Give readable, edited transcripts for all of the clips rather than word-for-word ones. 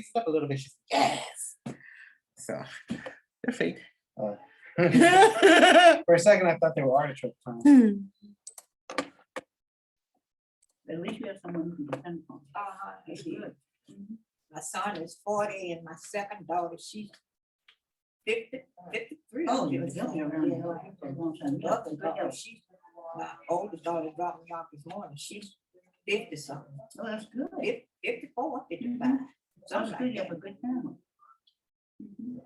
spice it up a little bit. She's yes. So they're fake. For a second, I thought they were artichoke clowns. At least you have someone who can depend on. It's good. My son is 40 and my second daughter, she's 53. Oh, you're around Yeah. for a long time. My other daughter, my oldest daughter dropped me off this morning. She's 50 something. Oh, that's good. 54, 55. Sounds Something good. like You have that. a good family. Mhm.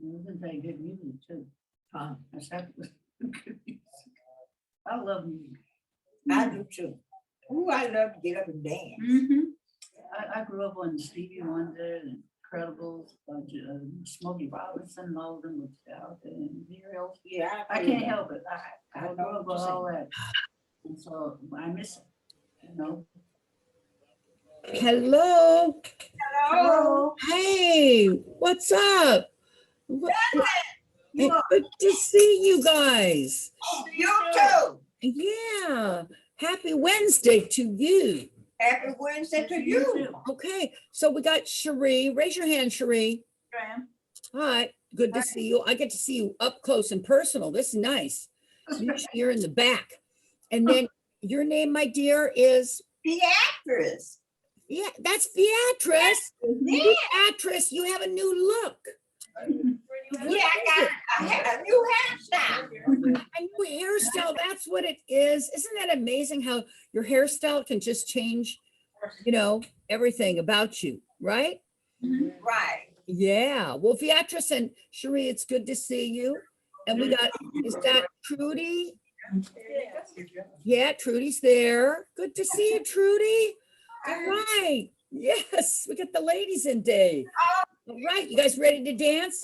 It was very good music too. That's good music. I love music. I do too. Ooh, I love to get up and dance. I grew up on Stevie Wonder and Incredibles, Smokey Robinson, all of them was out there. And Muriel. Yeah, I can't help it. I I know grew up what with you're all that. And so I miss it, you know. Hello. Hello. Hey, what's up? What- You are- Good to see you guys. You too. Yeah. Happy Wednesday to you. Happy Wednesday to you. Okay, so we got Cherie. Raise your hand, Cherie. Graham. Hi, good to see you. I get to see you up close and personal. This is nice. Usually you're in the back. And then your name, my dear, is, Beatrice. yeah, that's Beatrice. Yeah. Beatrice, you have a new look. Yeah, I had a new hairstyle. A new hairstyle, that's what it is. Isn't that amazing how your hairstyle can just change, you know, everything about you, right? Right. Yeah. Well, Beatrice and Cherie, it's good to see you. And we got, is that Trudy? Yeah, Trudy's there. Good to see you, Trudy. All right. Yes, we got the ladies in day. All right, you guys ready to dance?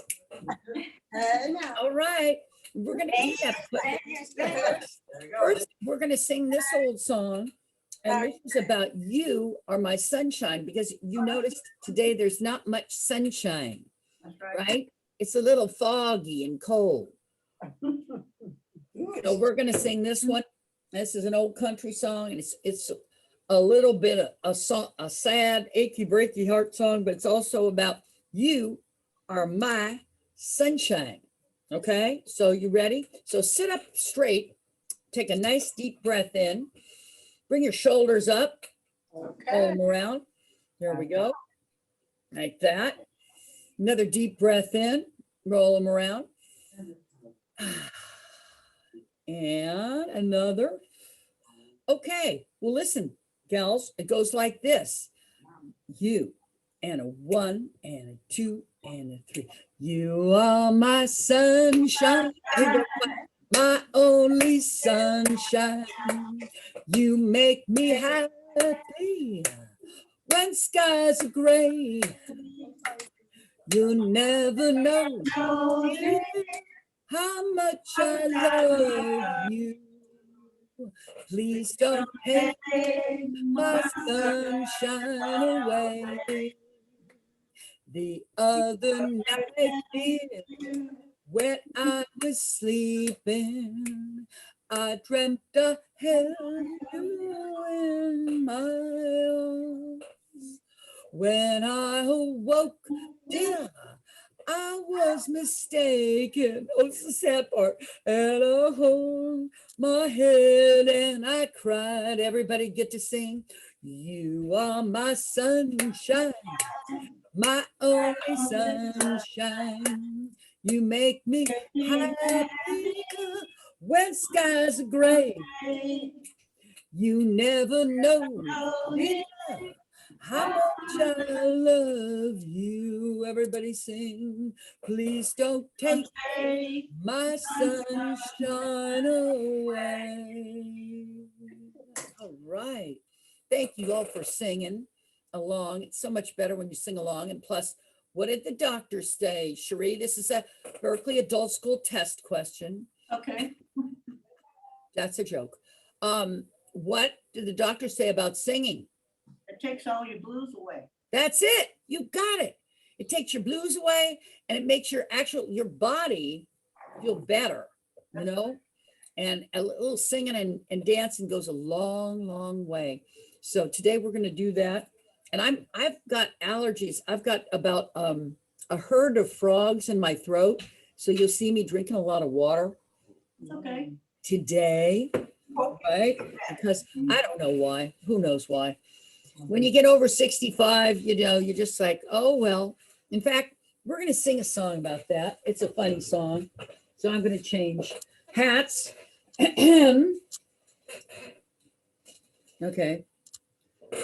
All right, we're gonna do that. But first, we're gonna sing this old song. And this is about you are my sunshine, because you noticed today there's not much sunshine, That's right. right? It's a little foggy and cold. So we're gonna sing this one. This is an old country song, and it's a little bit of a song, a sad, achy breaky heart song, but it's also about you are my sunshine. Okay, so you ready? So sit up straight, take a nice deep breath in, bring your shoulders up, roll them around. There we go. Like that. Another deep breath in, roll them around. And another. Okay, well, listen, gals, it goes like this. You and a 1 and a 2 and a 3. You are my sunshine, my only sunshine. You make me happy when skies are gray. You never know how much I love you. Please don't take my sunshine away. The other night, dear, when I was sleeping, I dreamt I held you in my arms. When I awoke, dear, I was mistaken. Oh, it's the sad part. And I hold my head and I cried. Everybody get to sing. You are my sunshine, my only sunshine. You make me happy when skies are gray. You never know how much I love you. Everybody sing. Please don't take my sunshine away. All right. Thank you all for singing along. It's so much better when you sing along. And plus, what did the doctor say? Cherie, this is a Berkeley Adult School test question. Okay. That's a joke. What did the doctor say about singing? It takes all your blues away. That's it. You got it. It takes your blues away and it makes your body feel better, you know? And a little singing and dancing goes a long, long way. So today we're going to do that. And I've got allergies. I've got about a herd of frogs in my throat. So you'll see me drinking a lot of water It's okay. today, right? Because I don't know why. Who knows why? When you get over 65, you know, you're just like, oh, well. In fact, we're going to sing a song about that. It's a funny song. So I'm going to change hats. Okay.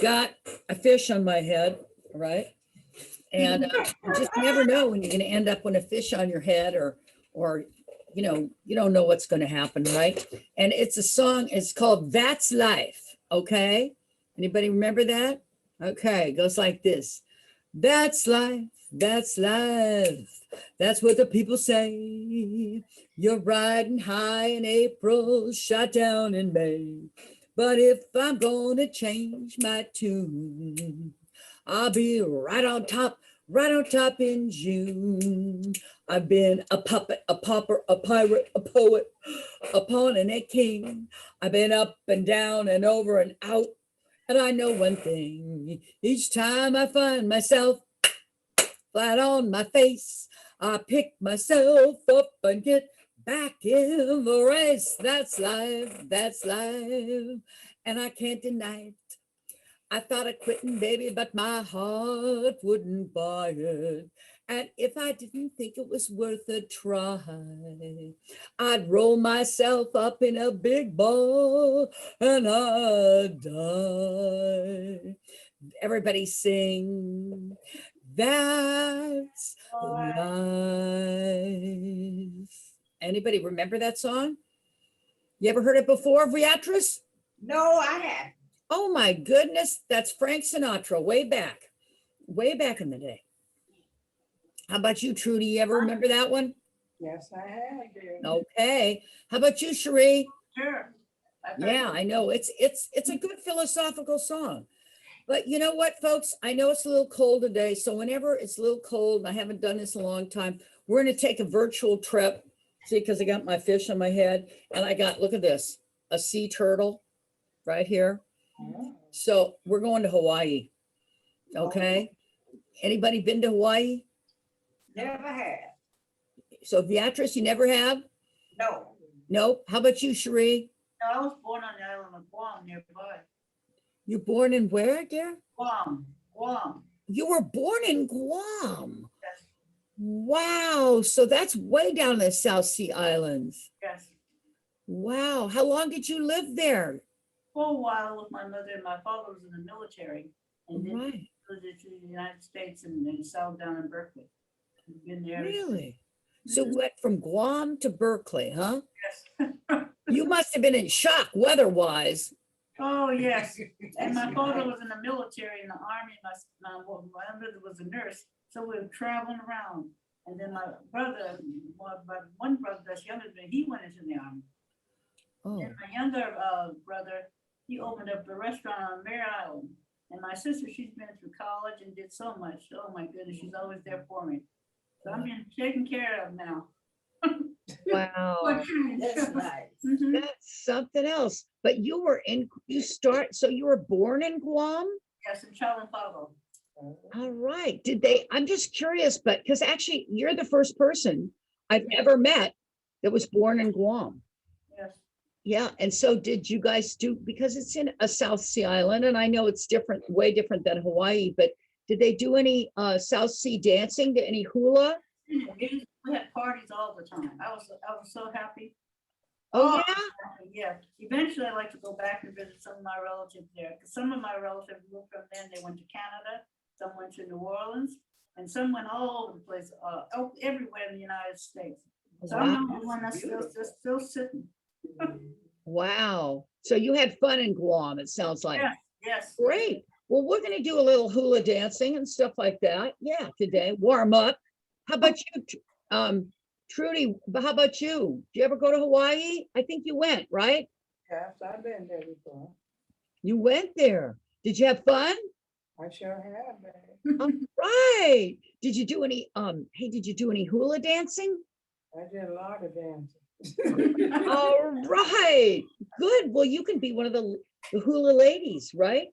Got a fish on my head, right? And you just never know when you're going to end up with a fish on your head or, you know, you don't know what's going to happen, right? And it's a song, it's called That's Life. Okay. Anybody remember that? Okay. It goes like this. That's life. That's life. That's what the people say. You're riding high in April, shot down in May. But if I'm gonna change my tune, I'll be right on top in June. I've been a puppet, a pauper, a pirate, a poet, a pawn and a king. I've been up and down and over and out. And I know one thing, each time I find myself flat on my face, I pick myself up and get back in the race. That's life, that's life. And I can't deny it. I thought of quitting, baby, but my heart wouldn't buy it. And if I didn't think it was worth a try, I'd roll myself up in a big ball and I'd die. Everybody sing. That's life. Anybody remember that song? You ever heard it before, Beatrice? No, I haven't. Oh my goodness, that's Frank Sinatra, way back in the day. How about you, Trudy? You ever remember that one? Yes, I have, dear. Okay. How about you, Cherie? Sure. Yeah, I know. It's a good philosophical song. But you know what, folks? I know it's a little cold today. So whenever it's a little cold, and I haven't done this in a long time, we're going to take a virtual trip. See, because I got my fish on my head and I got, look at this, a sea turtle right here. So we're going to Hawaii. Okay. Anybody been to Hawaii? Never have. So Beatrice, you never have? No. Nope. How about you, Cherie? No, I was born on the island of Guam nearby. You're born in where, dear? Guam. You were born in Guam. Yes. Wow. So that's way down the South Sea Islands. Yes. Wow. How long did you live there? For a while with my mother and my father was in the military. And then Right. he visited to the United States and then settled down in Berkeley. We've been there. Really? So you went from Guam to Berkeley, huh? Yes. You must have been in shock weather-wise. Oh, yes. And my father was in the military, in the army. My mother was a nurse. So we were traveling around. And then my brother, one brother that's younger than me, he went into the army. Oh, And my younger brother, he opened up a restaurant on Mare Island. And my sister, she's been through college and did so much. Oh my goodness, she's always there for me. So I'm being taken care of now. wow. That's nice. Mhm. That's something else. But you were so you were born in Guam? Yes, in Chalanpago. All right. I'm just curious, but because actually you're the first person I've ever met that was born in Guam. Yes. Yeah. And so did you guys because it's in a South Sea Island and I know it's different, way different than Hawaii, but did they do any South Sea dancing, any hula? We had parties all the time. I was so happy. Oh, yeah. Yeah. Eventually, I'd like to go back and visit some of my relatives there. Because some of my relatives moved from then. They went to Canada. Some went to New Orleans, and some went all over the place, everywhere in the United States. So I'm the one that's still sitting. Wow. So you had fun in Guam, it sounds like. Yes. Yes. Great. Well, we're going to do a little hula dancing and stuff like that. Yeah, today. Warm up. How about you, Trudy? How about you? Did you ever go to Hawaii? I think you went, right? Yes, I've been there before. You went there. Did you have fun? I sure have, babe. All right. Did you do any, hey, did you do any hula dancing? I did a lot of dancing. All right, good. Well, you can be one of the hula ladies, right?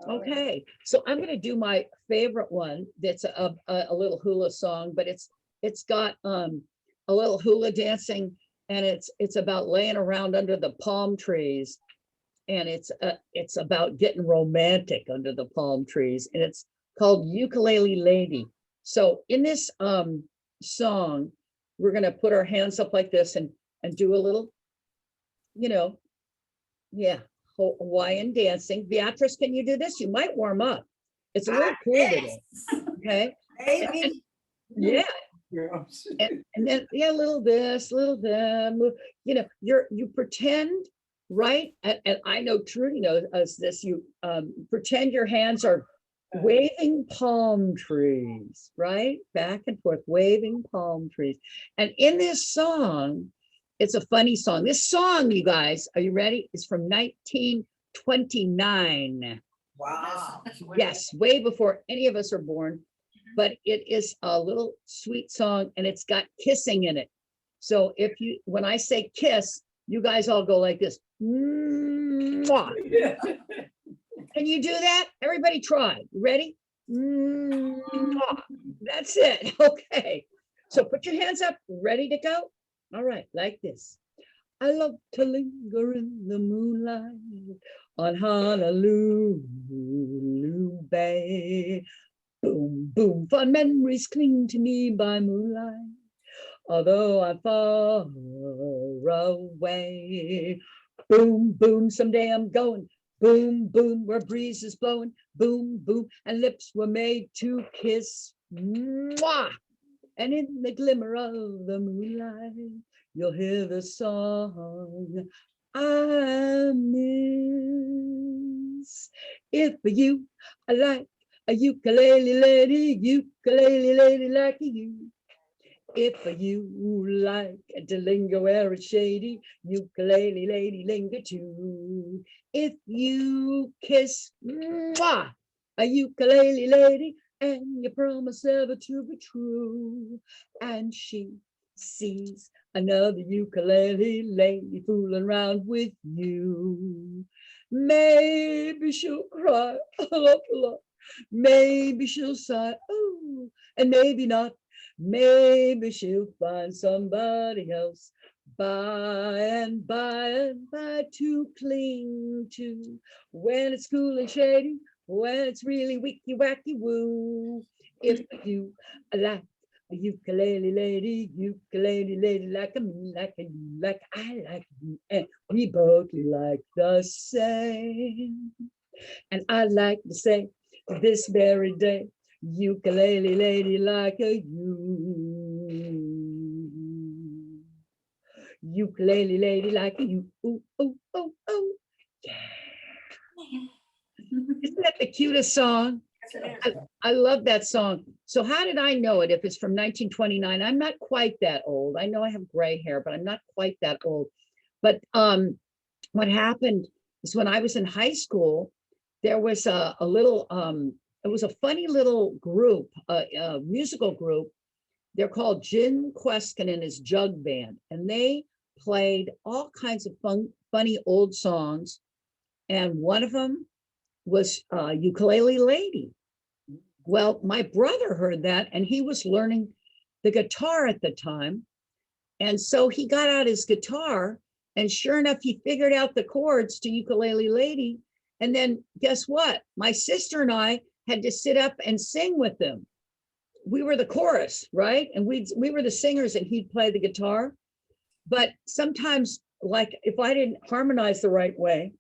Okay, so I'm gonna do my favorite one. That's a little hula song, but it's got a little hula dancing, and it's about laying around under the palm trees, and it's about getting romantic under the palm trees, and it's called Ukulele Lady. So in this song, we're gonna put our hands up like this and do a little, you know, yeah, Hawaiian dancing. Beatrice, can you do this? You might warm up. It's a little cool today. Okay. Baby. Yeah. Girls. And then yeah, a little this, little that. You know, you pretend, right? And I know Trudy knows this. You pretend your hands are waving palm trees, right? Back and forth, waving palm trees. And in this song, it's a funny song. This song, you guys, are you ready? It's from 1929. Wow. Yes, way before any of us are born. But it is a little sweet song, and it's got kissing in it. So when I say kiss, you guys all go like this. Mwah. Can you do that? Everybody try. Ready? Mwah. That's it. Okay. So put your hands up, ready to go? All right, like this. I love to linger in the moonlight on Honolulu Bay. Boom, boom, fond memories cling to me by moonlight, although I'm far away. Boom, boom, someday I'm going. Boom, boom, where breeze is blowing. Boom, boom, and lips were made to kiss. Mwah! And in the glimmer of the moonlight, you'll hear the song I miss. If you are like a ukulele lady like you. If you like to linger where it's shady, ukulele lady linger too. If you kiss mwah, a ukulele lady, and you promise never to be true, and she sees another ukulele lady fooling around with you, maybe she'll cry a lot. Maybe she'll sigh, oh, and maybe not. Maybe she'll find somebody else by and by to cling to when it's cool and shady, when it's really wicky wacky woo. If you like a ukulele lady like a me, like a you, like I like you, and we both like the same. And I'd like to say this very day, ukulele lady like a you. Ukulele lady like a you. Ooh, ooh, ooh, ooh. Yeah. Isn't that the cutest song? I love that song. So how did I know it if it's from 1929? I'm not quite that old. I know I have gray hair, but I'm not quite that old. But what happened is when I was in high school, there was a little, it was a funny little group, a musical group. They're called Jim Queskin and his Jug Band, and they played all kinds of funny old songs. And one of them was Ukulele Lady. Well, my brother heard that, and he was learning the guitar at the time. And so he got out his guitar, and sure enough, he figured out the chords to Ukulele Lady. And then guess what? My sister and I had to sit up and sing with them. We were the chorus, right? And we were the singers, and he'd play the guitar. But sometimes, like if I didn't harmonize the right way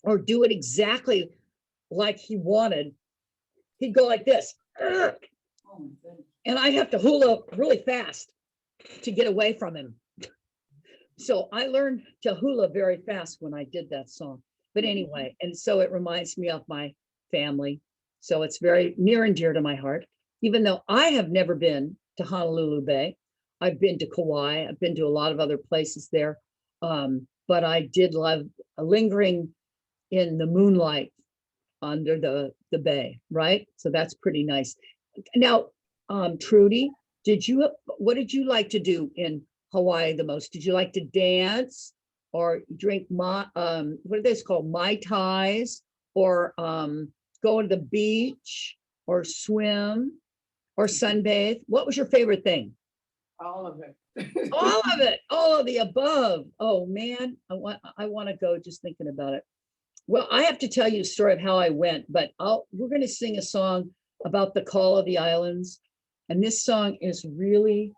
or do it exactly like he wanted, he'd go like this. And I'd have to hula really fast to get away from him. So I learned to hula very fast when I did that song. But anyway, and so it reminds me of my family. So it's very near and dear to my heart, even though I have never been to Honolulu Bay. I've been to Kauai. I've been to a lot of other places there. But I did love lingering in the moonlight under the bay, right? So that's pretty nice. Now, Trudy, what did you like to do in Hawaii the most? Did you like to dance or drink what are those called? Mai Tais, or go to the beach or swim or sunbathe? What was your favorite thing? All of it. All of it, all of the above. Oh man, I want to go just thinking about it. Well, I have to tell you a story of how I went, but we're going to sing a song about the Call of the Islands. And this song is really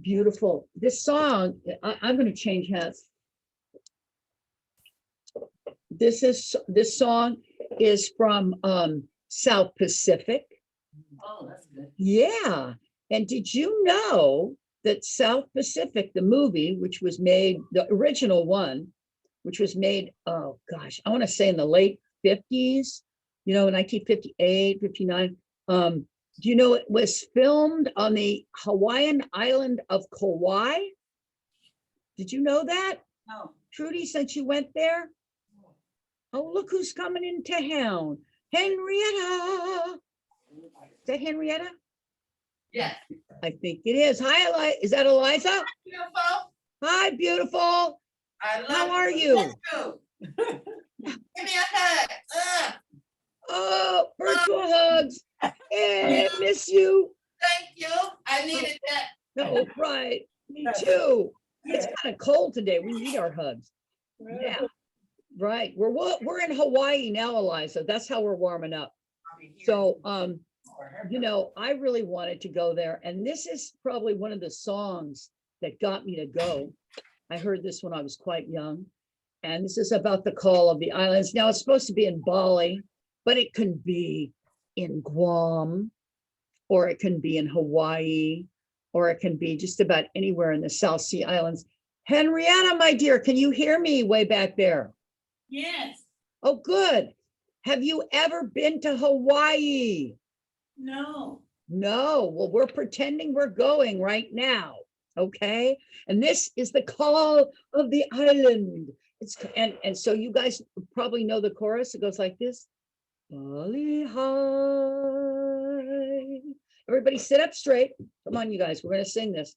beautiful. This song, I'm going to change hats. This song is from South Pacific. Oh, that's good. Yeah. And did you know that South Pacific, the movie, which was made, the original one, which was made, oh gosh, I want to say in the late 50s, 1958, 59. Do you know it was filmed on the Hawaiian island of Kauai? Did you know that? No. Trudy, since you went there? Oh, look who's coming into town. Henrietta. Is that Henrietta? Yes. I think it is. Hi, Is that Eliza? Beautiful. Hi, beautiful. I love How are you? Give me a hug. Oh, virtual hugs. Hey, miss you. Thank you. I needed that. No, right. Me too. It's kind of cold today. We need our hugs. Yeah. Right. We're in Hawaii now, Eliza. That's how we're warming up. So, I really wanted to go there. And this is probably one of the songs that got me to go. I heard this when I was quite young. And this is about the Call of the Islands. Now, it's supposed to be in Bali, but it can be in Guam, or it can be in Hawaii, or it can be just about anywhere in the South Sea Islands. Henrietta, my dear, can you hear me way back there? Yes. Oh, good. Have you ever been to Hawaii? No. No. Well, we're pretending we're going right now. Okay. And this is the Call of the Island. And so you guys probably know the chorus. It goes like this. Bali high. Everybody sit up straight. Come on, you guys. We're going to sing this.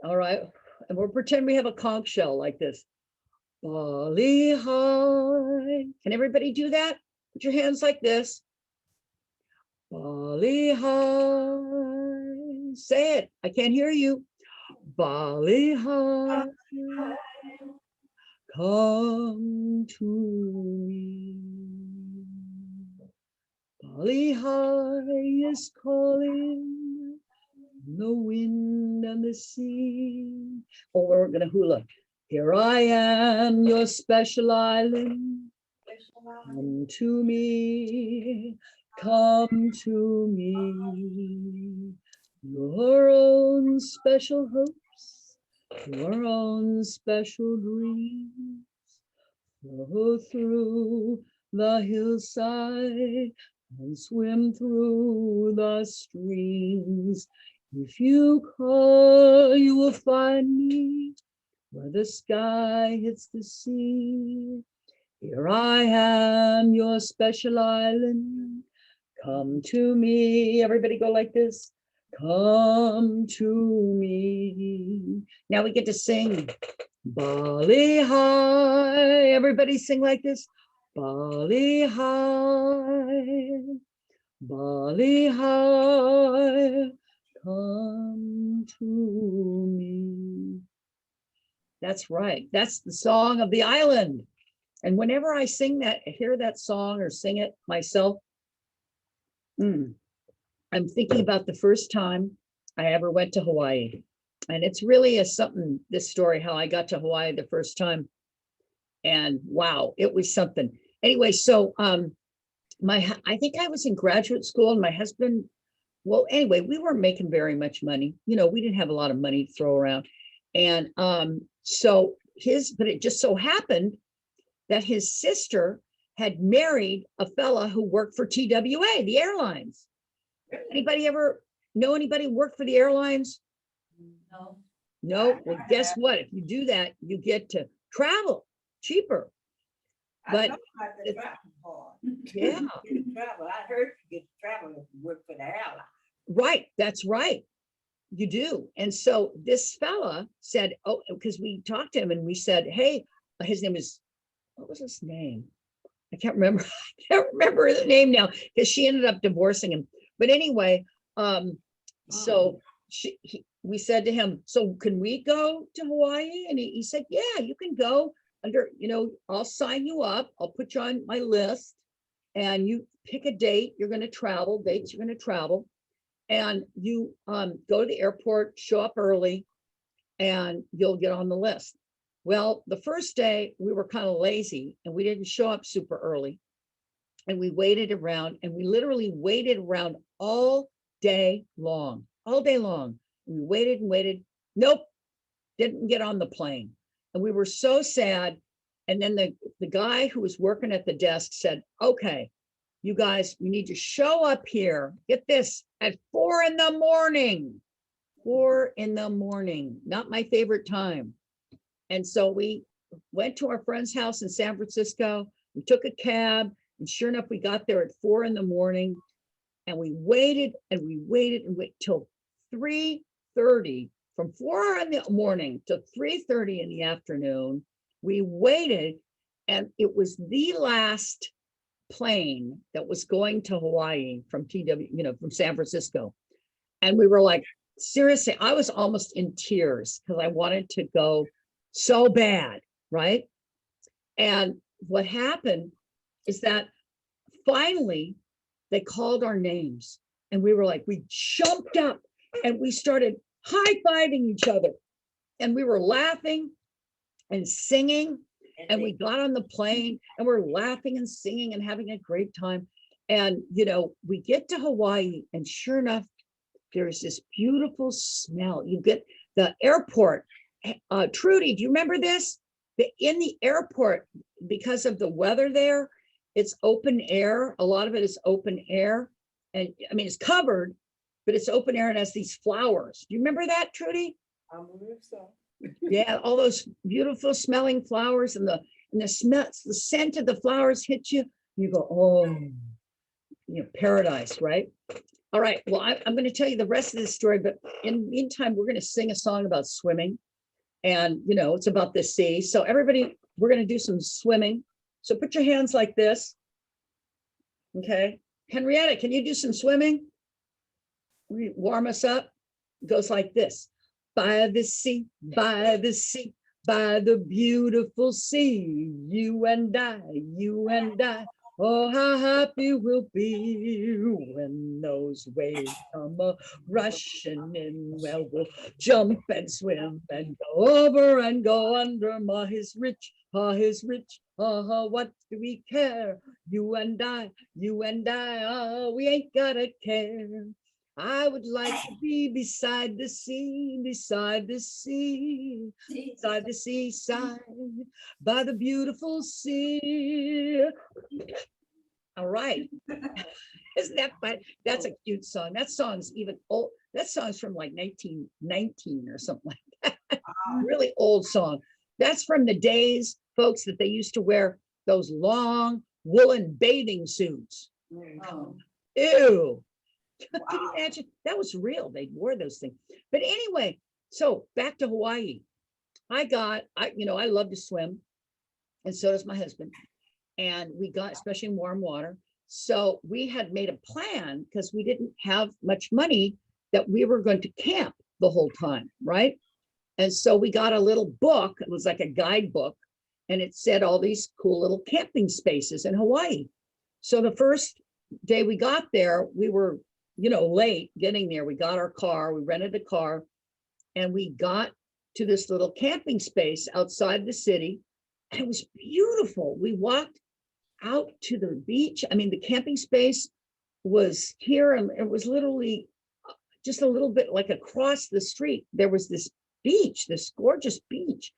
All right. And we'll pretend we have a conch shell like this. Bali high. Can everybody do that? Put your hands like this. Bali high. Say it. I can't hear you. Bali high. Come to me. Bali high is calling the wind and the sea. Oh, we're gonna hula. Here I am, your special island. Come to me, come to me. Your own special hopes, your own special dreams. Flow through the hillside and swim through the streams. If you call, you will find me where the sky hits the sea. Here I am, your special island. Come to me. Everybody go like this. Come to me. Now we get to sing. Bali high. Everybody sing like this. Bali high. Bali high. Come to me. That's right. That's the song of the island. And whenever I sing that, hear that song or sing it myself, I'm thinking about the first time I ever went to Hawaii. And it's really this story, how I got to Hawaii the first time. And wow, it was something. Anyway, so I think I was in graduate school, and my husband, well, anyway, we weren't making very much money. We didn't have a lot of money to throw around. And but it just so happened that his sister had married a fella who worked for TWA, the airlines. Anybody ever know anybody who worked for the airlines? No. No? Well, guess what? If you do that, you get to travel cheaper. I But know about the it- travel part. yeah, You can travel. I heard you get to travel if you work for the airline. right, that's right. You do. And so this fella said, oh, because we talked to him and we said, hey, his name is, what was his name? I can't remember. I can't remember the name now because she ended up divorcing him. But anyway, so we said to him, so can we go to Hawaii? And he said, yeah, you can go under, I'll sign you up. I'll put you on my list and you pick a date. You're going to travel, dates you're going to travel. And you go to the airport, show up early, and you'll get on the list. Well, the first day we were kind of lazy and we didn't show up super early. And we waited around and we literally waited around all day long, all day long. We waited and waited. Nope, didn't get on the plane. And we were so sad. And then the guy who was working at the desk said, okay, you guys, you need to show up here. Get this, at 4 a.m. 4 a.m, not my favorite time. And so we went to our friend's house in San Francisco. We took a cab, and sure enough, we got there at 4 a.m. And we waited and we waited and waited till 3:30, from 4 a.m. to 3:30 in the afternoon. We waited, and it was the last plane that was going to Hawaii from from San Francisco. And we were like, seriously, I was almost in tears because I wanted to go so bad, right? And what happened is that finally they called our names and we were like, we jumped up and we started high-fiving each other and we were laughing and singing. And we got on the plane and we're laughing and singing and having a great time. And, we get to Hawaii and sure enough, there's this beautiful smell. You get the airport. Trudy, do you remember this? In the airport, because of the weather there, it's open air. A lot of it is open air. And I mean, it's covered, but it's open air and has these flowers. Do you remember that, Trudy? I believe so. Yeah, all those beautiful smelling flowers and the smell, the scent of the flowers hit you. You go, oh, paradise, right? All right. Well, I'm going to tell you the rest of this story, but in the meantime, we're going to sing a song about swimming. And, it's about the sea. So everybody, we're going to do some swimming. So put your hands like this. Okay. Henrietta, can you do some swimming? Warm us up. It goes like this. By the sea, by the sea, by the beautiful sea, you and I, you and I. Oh, how happy we'll be when those waves come rushing in. Well, we'll jump and swim and go over and go under. Ma is rich, what do we care? You and I, oh, we ain't gotta care. I would like to be beside the sea, beside the sea, beside the seaside, by the beautiful sea. All right. Isn't that fun? That's a cute song. That song's even old. That song's from like 1919 or something like that. Really old song. That's from the days, folks, that they used to wear those long woolen bathing suits. Oh. Ew. Can you imagine? That was real. They wore those things. But anyway, so back to Hawaii. I love to swim, and so does my husband. And we got, especially in warm water. So we had made a plan because we didn't have much money that we were going to camp the whole time, right? And so we got a little book. It was like a guidebook, and it said all these cool little camping spaces in Hawaii. So the first day we got there, we were late getting there. We got our car, we rented a car, and we got to this little camping space outside the city. And it was beautiful. We walked out to the beach. I mean, the camping space was here, and it was literally just a little bit like across the street. There was this beach, this gorgeous beach,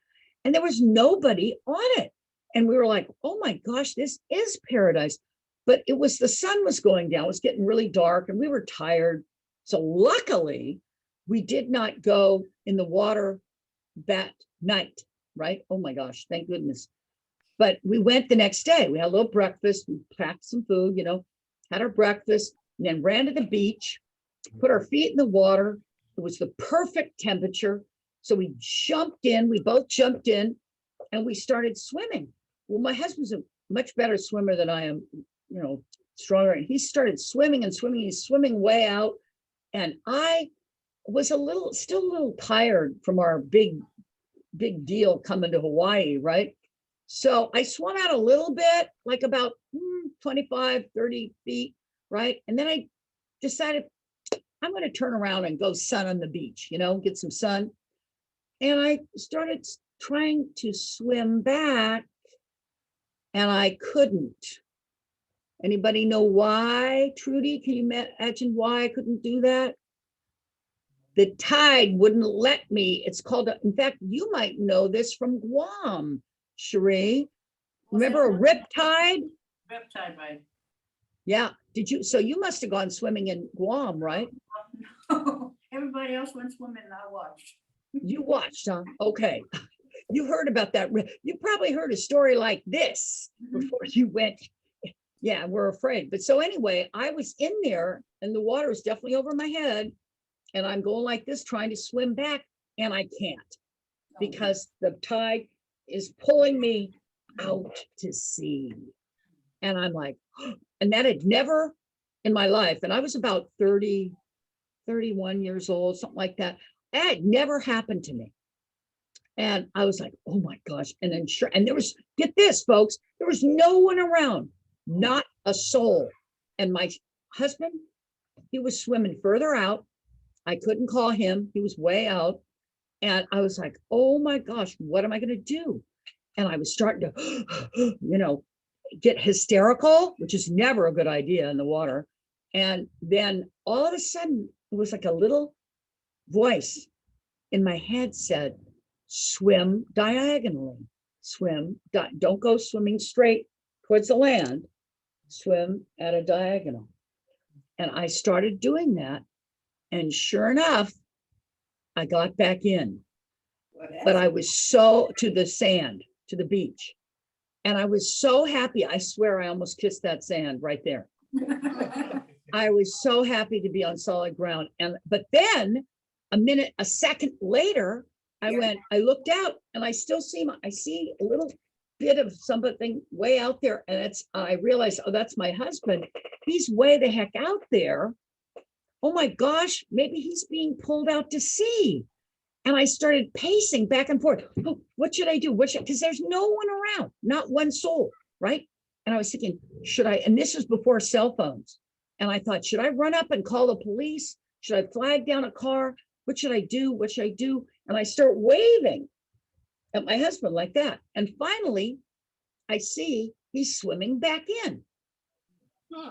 and there was nobody on it. And we were like, oh my gosh, this is paradise. But the sun was going down, it was getting really dark, and we were tired. So luckily, we did not go in the water that night, right? Oh my gosh, thank goodness. But we went the next day. We had a little breakfast, we packed some food, had our breakfast, and then ran to the beach, put our feet in the water. It was the perfect temperature. So we both jumped in, and we started swimming. Well, my husband's a much better swimmer than I am, stronger. And he started swimming and swimming. He's swimming way out. And I was still a little tired from our big deal coming to Hawaii, right? So I swam out a little bit, like about 25, 30 feet, right? And then I decided I'm going to turn around and go sun on the beach, get some sun. And I started trying to swim back, and I couldn't. Anybody know why, Trudy? Can you imagine why I couldn't do that? The tide wouldn't let me. It's called, in fact, you might know this from Guam, Cherie. Remember a rip tide? Riptide, right? Yeah. So you must have gone swimming in Guam, right? Everybody else went swimming and I watched. You watched, huh? Okay. You heard about that. You probably heard a story like this before you went. Yeah, we're afraid. But so anyway, I was in there and the water was definitely over my head. And I'm going like this, trying to swim back, and I can't because the tide is pulling me out to sea. And I'm like, and that had never in my life, and I was about 30, 31 years old, something like that. That had never happened to me. And I was like, oh my gosh. And then and there was, get this, folks, there was no one around, not a soul. And my husband, he was swimming further out. I couldn't call him. He was way out. And I was like, oh my gosh, what am I going to do? And I was starting to, get hysterical, which is never a good idea in the water. And then all of a sudden, it was like a little voice in my head said, swim diagonally, don't go swimming straight towards the land, swim at a diagonal. And I started doing that. And sure enough, I got back in, but I was so to the sand, to the beach. And I was so happy. I swear I almost kissed that sand right there. I was so happy to be on solid ground. But then a second later, I looked out and I still see a little bit of something way out there. And I realized, oh, that's my husband. He's way the heck out there. Oh my gosh, maybe he's being pulled out to sea. And I started pacing back and forth. Oh, what should I do? Because there's no one around, not one soul, right? And I was thinking, and this was before cell phones. And I thought, should I run up and call the police? Should I flag down a car? What should I do? What should I do? And I start waving at my husband like that. And finally, I see he's swimming back in.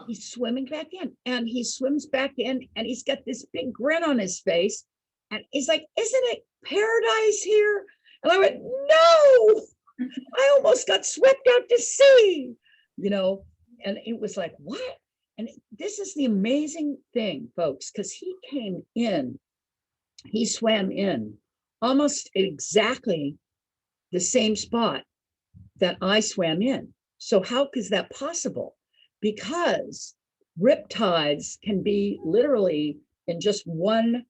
He's swimming back in, and he swims back in, and he's got this big grin on his face. And he's like, isn't it paradise here? And I went, no, I almost got swept out to sea, and it was like, what? And this is the amazing thing, folks, because he swam in almost exactly the same spot that I swam in. So how is that possible? Because riptides can be literally in just 1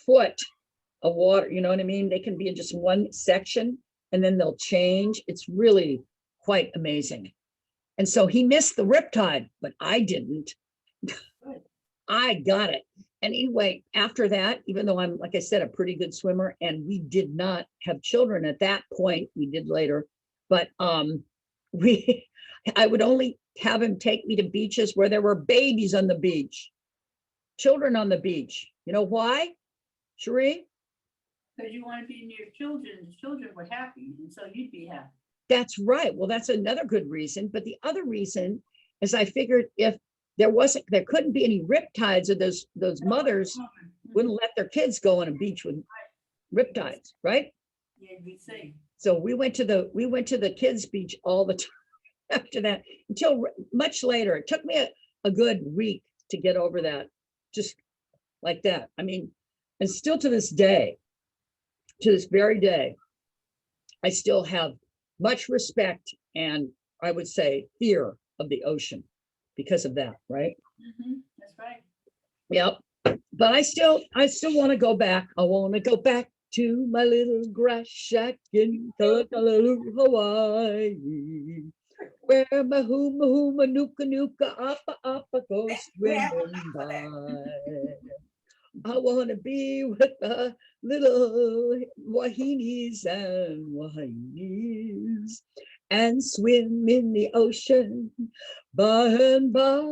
foot of water, you know what I mean? They can be in just one section and then they'll change. It's really quite amazing. And so he missed the riptide, but I didn't. I got it. And anyway, after that, even though I'm, like I said, a pretty good swimmer, and we did not have children at that point, we did later, but I would only have him take me to beaches where there were babies on the beach, children on the beach. You know why, Cherie? Because you want to be near children. The children were happy, and so you'd be happy. That's right. Well, that's another good reason. But the other reason is I figured if there couldn't be any riptides, or those mothers wouldn't let their kids go on a beach with riptides, right? Yeah, we see. So we went to the kids' beach all the time after that, until much later. It took me a good week to get over that, just like that. I mean, and still to this very day, I still have much respect and I would say fear of the ocean because of that, right? That's right. Yep. But I still want to go back. I want to go back to my little grass shack in Kalakalaloo, Hawaii, where my huma nuka nuka appa goes swimming by. I want to be with the little wahinis and swim in the ocean by and by. I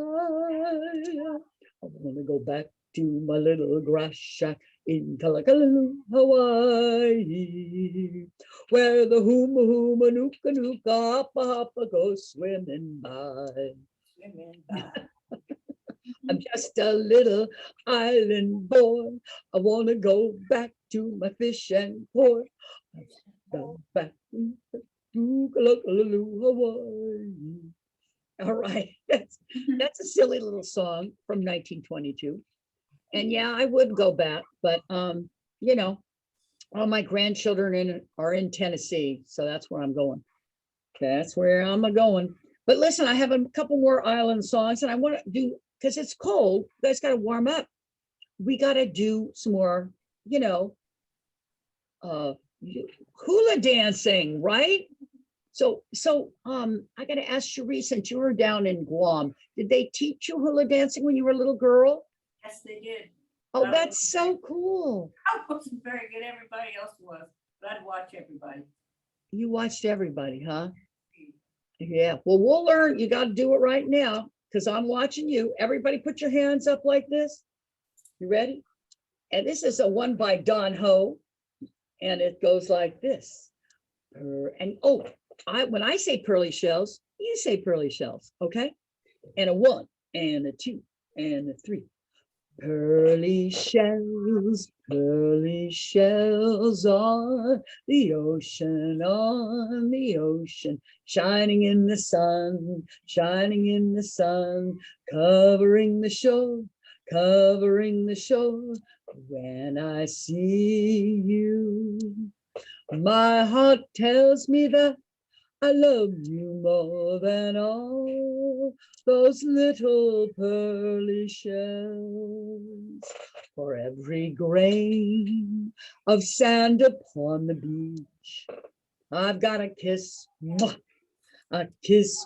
want to go back to my little grass shack in Kalakalaloo, Hawaii, where the huma nuka nuka appa goes swimming by. Swimming by. I'm just a little island boy. I want to go back to my fish and pork. Go back to Kalakalaloo, Hawaii. All right, that's a silly little song from 1922. And yeah, I would go back, but you know, all my grandchildren are in Tennessee, so that's where I'm going. That's where I'm going. But listen, I have a couple more island songs, and I want to do, because it's cold, you guys got to warm up. We got to do some more, you know, hula dancing, right? So I got to ask Cherie, since you were down in Guam, did they teach you hula dancing when you were a little girl? Yes, they did. Oh, that's so cool. I wasn't very good. Everybody else was, but I'd watch everybody. You watched everybody, huh? Yeah, well, we'll learn. You got to do it right now because I'm watching you. Everybody put your hands up like this. You ready? And this is a one by Don Ho, and it goes like this. And oh, when I say pearly shells, you say pearly shells, okay? And a 1 and a 2 and a 3. Pearly shells on the ocean, shining in the sun, covering the shore. When I see you, my heart tells me that I love you more than all those little pearly shells. For every grain of sand upon the beach, I've got a kiss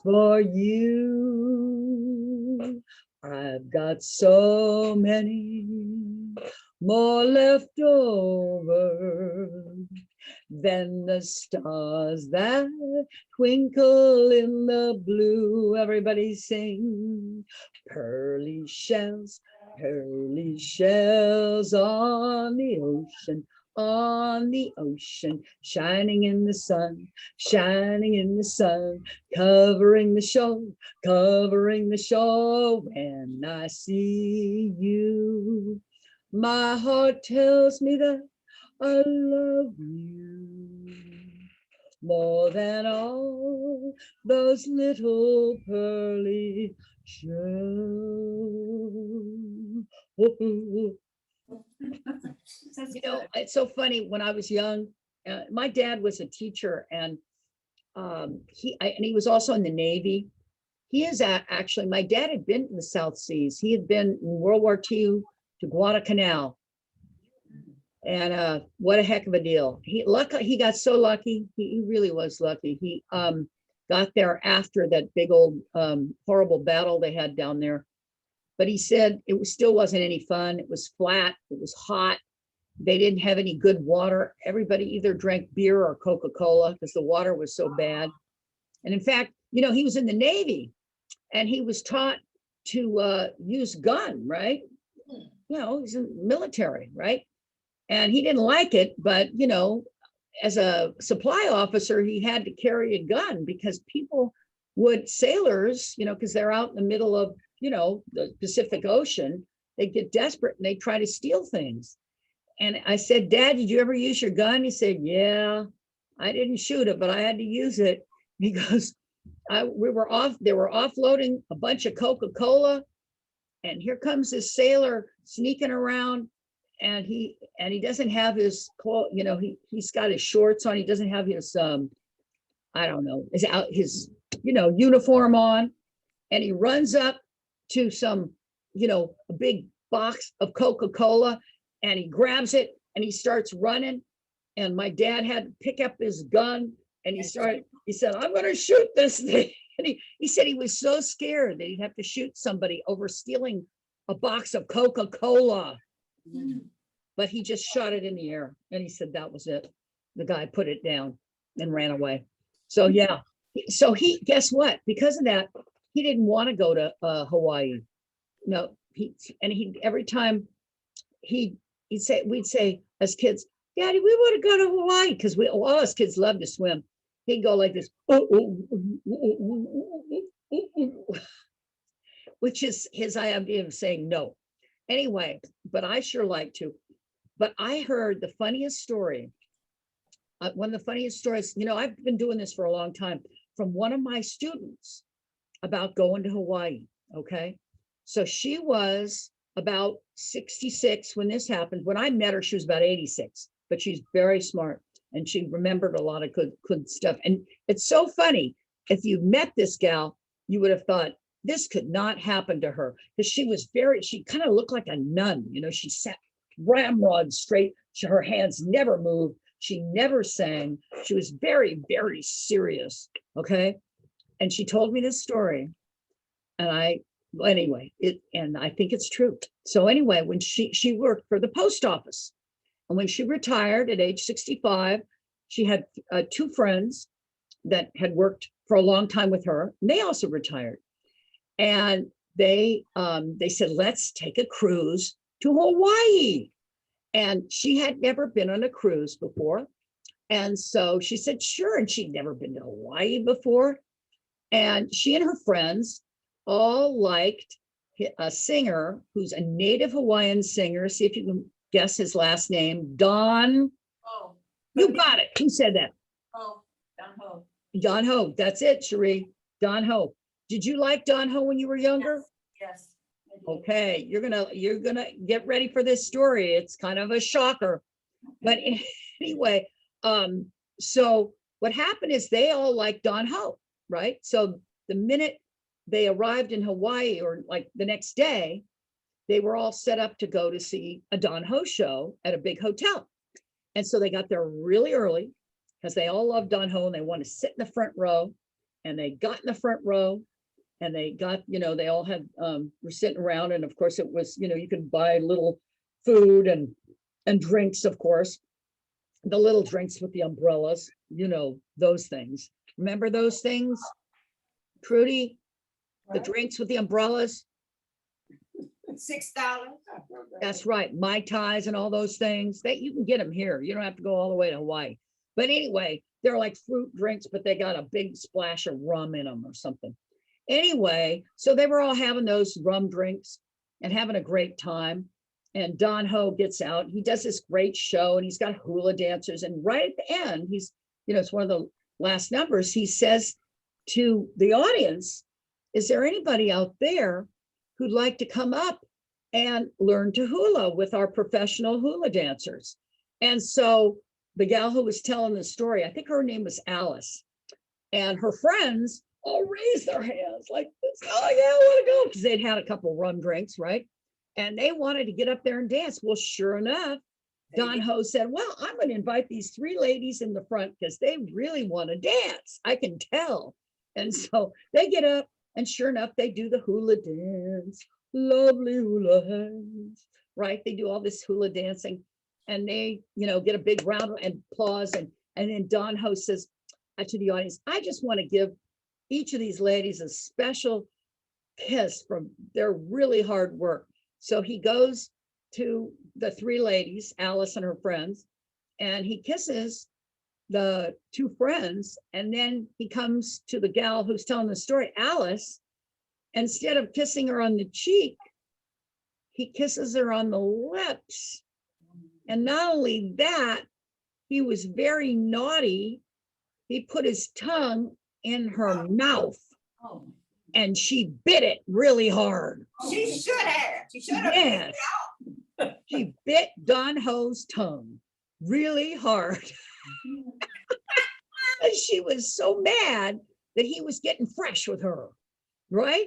for you. I've got so many more left over than the stars that twinkle in the blue. Everybody sing. Pearly shells on the ocean, shining in the sun, covering the shore. When I see you, my heart tells me that I love you more than all those little pearly shells. You know, it's so funny. When I was young, my dad was a teacher, and he was also in the Navy. He is actually, my dad had been in the South Seas. He had been in World War II to Guadalcanal. And what a heck of a deal. He got so lucky. He really was lucky. He got there after that big old horrible battle they had down there. But he said still wasn't any fun. It was flat. It was hot. They didn't have any good water. Everybody either drank beer or Coca-Cola because the water was so bad. And in fact, you know, he was in the Navy and he was taught to use gun, right? You know, he's in the military, right? And he didn't like it, but, you know, as a supply officer, he had to carry a gun because sailors, you know, because they're out in the middle of, you know, the Pacific Ocean, they get desperate and they try to steal things. And I said, Dad, did you ever use your gun? He said, yeah, I didn't shoot it, but I had to use it. He goes, they were offloading a bunch of Coca-Cola. And here comes this sailor sneaking around. And he doesn't have his clothes, you know, he's got his shorts on. He doesn't have his I don't know, is out his, uniform on, and he runs up to some, a big box of Coca-Cola, and he grabs it and he starts running. And my dad had to pick up his gun, and he said, I'm going to shoot this thing. And he said he was so scared that he'd have to shoot somebody over stealing a box of Coca-Cola. But he just shot it in the air, and he said that was it. The guy put it down and ran away. So yeah, so he, guess what? Because of that, he didn't want to go to Hawaii. No, every time we'd say as kids, Daddy, we want to go to Hawaii, because all us kids love to swim. He'd go like this, which is his idea of saying no. Anyway, but I sure like to. But I heard the funniest story. One of the funniest stories, I've been doing this for a long time, from one of my students about going to Hawaii. Okay. So she was about 66 when this happened. When I met her, she was about 86, but she's very smart and she remembered a lot of good stuff. And it's so funny. If you met this gal, you would have thought this could not happen to her, because she kind of looked like a nun. She sat ramrod straight. Her hands never moved. She never sang. She was very, very serious. Okay. And she told me this story. And I think it's true. So anyway, when she worked for the post office, and when she retired at age 65, she had two friends that had worked for a long time with her. And they also retired. And they said, let's take a cruise to Hawaii. And she had never been on a cruise before. And so she said, sure. And she'd never been to Hawaii before. And she and her friends all liked a singer who's a native Hawaiian singer. See if you can guess his last name. Don. Oh. You got it. Who said that? Oh, Don Ho. Don Ho. That's it, Cherie. Don Ho. Did you like Don Ho when you were younger? Yes. I did. Okay, you're gonna get ready for this story. It's kind of a shocker. But anyway, so what happened is they all liked Don Ho, right? So the minute they arrived in Hawaii, or like the next day, they were all set up to go to see a Don Ho show at a big hotel. And so they got there really early, because they all loved Don Ho and they wanted to sit in the front row. And they got in the front row, and they got, they all had, were sitting around. And of course it was, you could buy little food and drinks, of course, the little drinks with the umbrellas, those things. Remember those things, Trudy? The drinks with the umbrellas? $6. That's right. Mai Tais and all those things, you can get them here. You don't have to go all the way to Hawaii. But anyway, they're like fruit drinks, but they got a big splash of rum in them or something. Anyway, so they were all having those rum drinks and having a great time. And Don Ho gets out. He does this great show, and he's got hula dancers. And right at the end, it's one of the last numbers, he says to the audience, is there anybody out there who'd like to come up and learn to hula with our professional hula dancers? And so the gal who was telling the story, I think her name was Alice, and her friends all raised their hands like this. Oh yeah, I want to go, because they'd had a couple rum drinks, right? And they wanted to get up there and dance. Well, sure enough, Don Ho said, well, I'm going to invite these three ladies in the front because they really want to dance. I can tell. And so they get up, and sure enough, they do the hula dance. Lovely hula hands, right? They do all this hula dancing, and they, get a big round of applause. And then Don Ho says to the audience, I just want to give each of these ladies a special kiss from their really hard work. So he goes to the three ladies, Alice and her friends, and he kisses the two friends. And then he comes to the gal who's telling the story, Alice. Instead of kissing her on the cheek, he kisses her on the lips. And not only that, he was very naughty. He put his tongue in her mouth, Oh. and she bit it really hard. She should have. Yes. She bit Don Ho's tongue really hard. because she was so mad that he was getting fresh with her, right?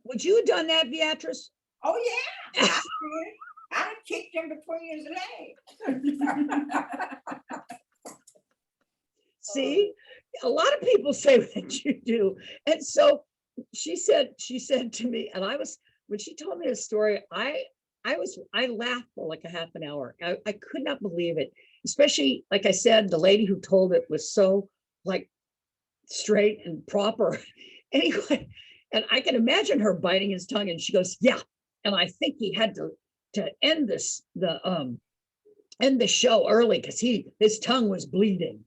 Would you have done that, Beatrice? Oh, yeah. I kicked him between his legs. See, a lot of people say that you do. And so she said to me, and when she told me the story, I laughed for like a half an hour. I could not believe it, especially, like I said, the lady who told it was so like straight and proper. Anyway, and I can imagine her biting his tongue, and she goes, yeah. And I think he had to end end the show early because his tongue was bleeding.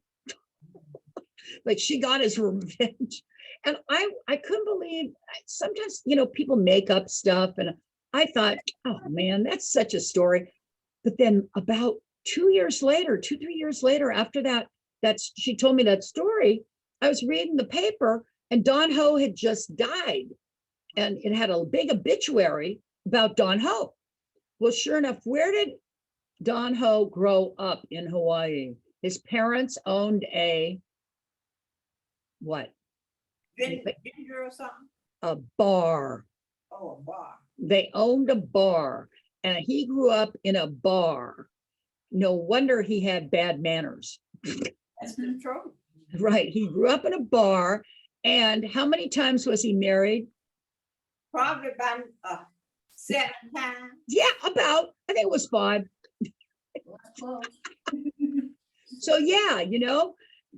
Like she got his revenge. And I couldn't believe, sometimes, people make up stuff. And I thought, oh man, that's such a story. But then about 2 years later, 2-3 years later, after that, she told me that story, I was reading the paper and Don Ho had just died. And it had a big obituary about Don Ho. Well, sure enough, where did Don Ho grow up in Hawaii? His parents owned what? Vinegar or something? A bar. Oh, a bar. They owned a bar, and he grew up in a bar. No wonder he had bad manners. That's the truth. Right. He grew up in a bar. And how many times was he married? Probably about 7 times. Yeah, I think it was 5. That's close. So yeah,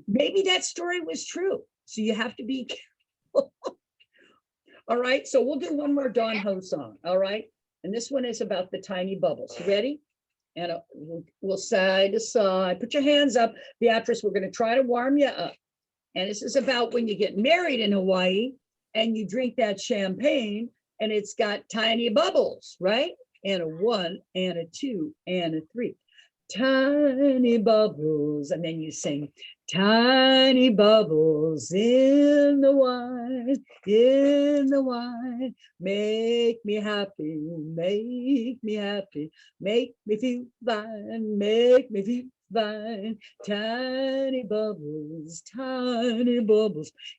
maybe that story was true. So you have to be careful. All right. So we'll do one more Don Ho song. All right. And this one is about the tiny bubbles. You ready? And we'll side to side. Put your hands up, Beatrice. We're going to try to warm you up. And this is about when you get married in Hawaii and you drink that champagne and it's got tiny bubbles, right? And a 1 and a 2 and a 3. Tiny bubbles. And then you sing, tiny bubbles in the wine, make me happy, make me happy, make me feel fine, make me feel fine. Tiny bubbles,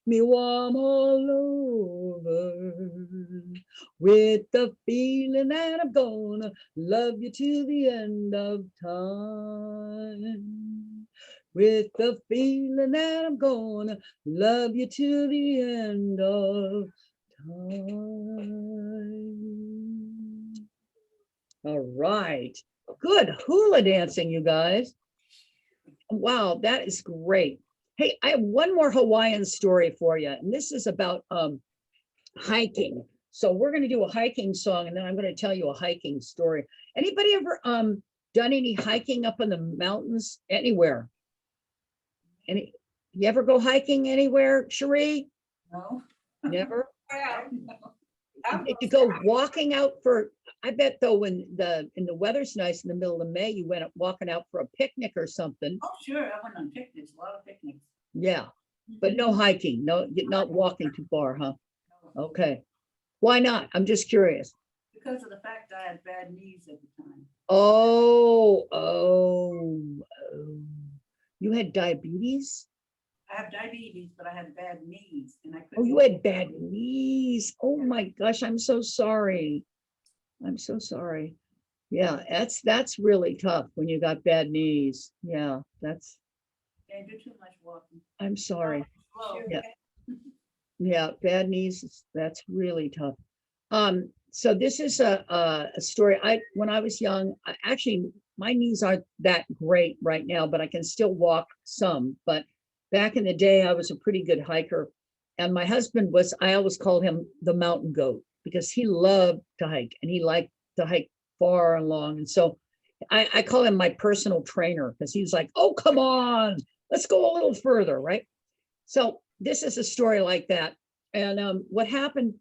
me warm all over, with the feeling that I'm gonna love you to the end of time. With the feeling that I'm gonna love you to the end of time. All right. Good hula dancing, you guys. Wow, that is great. Hey, I have one more Hawaiian story for you, and this is about hiking. So we're going to do a hiking song, and then I'm going to tell you a hiking story. Anybody ever done any hiking up in the mountains anywhere? You ever go hiking anywhere, Cherie? No. Never? Well, Did you go walking out for, I bet though, when the weather's nice in the middle of May, you went walking out for a picnic or something. Oh, sure. I went on picnics, a lot of picnics. Yeah, but no hiking, no, you're not walking too far, huh? Okay. Why not? I'm just curious. Because of the fact I had bad knees at the time. Oh. You had diabetes? I have diabetes, but I had bad knees and I Oh, couldn't. you had bad knees. Oh my gosh, I'm so sorry. I'm so sorry. Yeah, that's really tough when you got bad knees. Yeah, Can't do too much walking. I'm sorry. Slow. Yeah. Yeah, bad knees, that's really tough. So this is a story. When I was young, actually my knees aren't that great right now, but I can still walk some. But back in the day, I was a pretty good hiker. And my husband I always called him the mountain goat because he loved to hike and he liked to hike far and long. And so I call him my personal trainer because he's like, oh, come on, let's go a little further, right? So this is a story like that. And what happened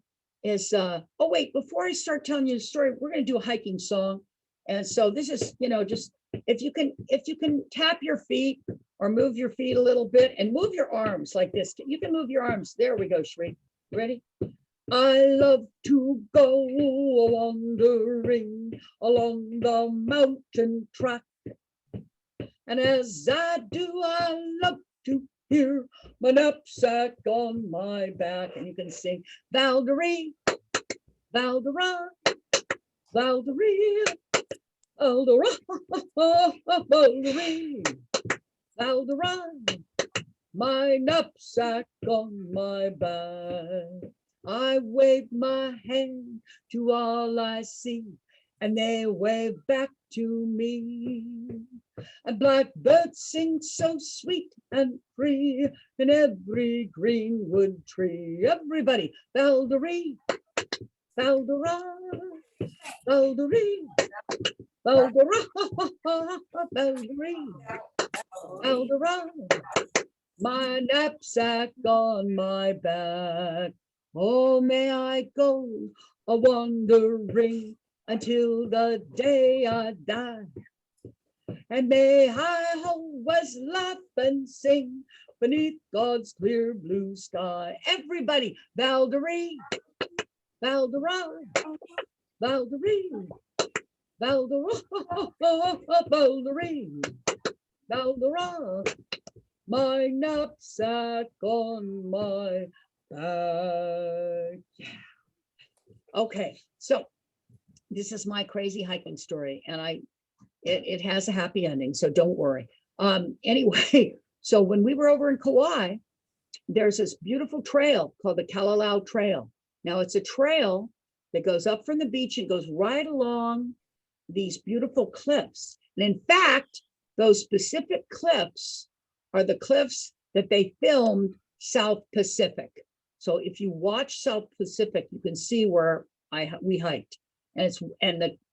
is, oh wait, before I start telling you the story, we're going to do a hiking song. And so this is, just if you can tap your feet or move your feet a little bit and move your arms like this. You can move your arms. There we go, Shri. Ready? I love to go wandering along the mountain track. And as I do, I love to here, my knapsack on my back. And you can sing Valderie, Valdera, Valderie, Valdera, Valderie, Valdera, my knapsack on my back. I wave my hand to all I see, and they wave back to me. And blackbirds sing so sweet and free in every greenwood tree. Everybody, Valderie, Valdera, Valderie, Valdera, Valderie, Valdera, my knapsack on my back. Oh, may I go a wandering until the day I die. And may I always laugh and sing beneath God's clear blue sky. Everybody, Valderie, Valdera, Valderie, Valdera, Valderie, Valdera, my knapsack on my back. Yeah. Okay, so this is my crazy hiking story, and it has a happy ending, so don't worry. Anyway, so when we were over in Kauai, there's this beautiful trail called the Kalalau Trail. Now it's a trail that goes up from the beach and goes right along these beautiful cliffs. And in fact, those specific cliffs are the cliffs that they filmed South Pacific. So if you watch South Pacific, you can see where we hiked. And